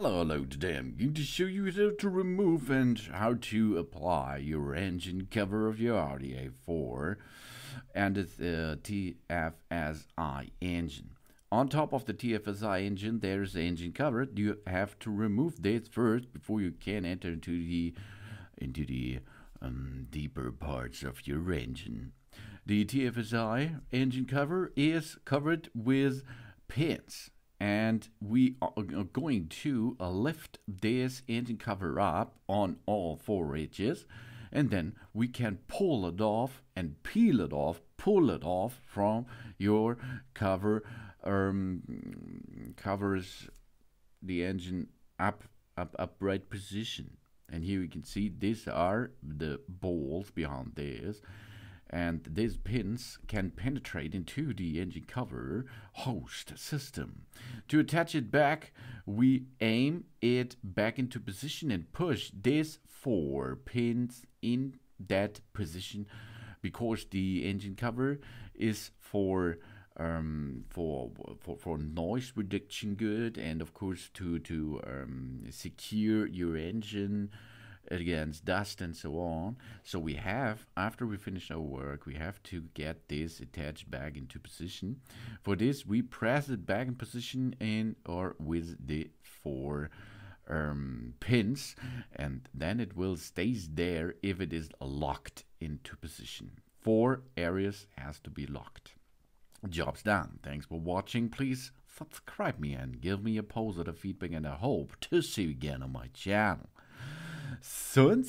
Hello, today I'm going to show you how to remove and how to apply your engine cover of your Audi A4 and its TFSI engine. On top of the TFSI engine there's the engine cover. You have to remove this first before you can enter into the deeper parts of your engine. The TFSI engine cover is covered with pins, and we are going to lift this engine cover up on all four edges, and then we can pull it off and pull it off from your cover. Covers the engine upright position. And here you can see these are the balls behind this, and these pins can penetrate into the engine cover host system. To attach it back, we aim it back into position and push these four pins in that position, because the engine cover is for noise reduction good, and of course to secure your engine against dust and so on. So we have, after we finish our work, we have to get this attached back into position. For this we press it back in position in or with the four pins, and then it will stays there if it is locked into position. Four areas has to be locked. Job's done. Thanks for watching. Please subscribe me and give me a positive feedback, and I hope to see you again on my channel. Soon.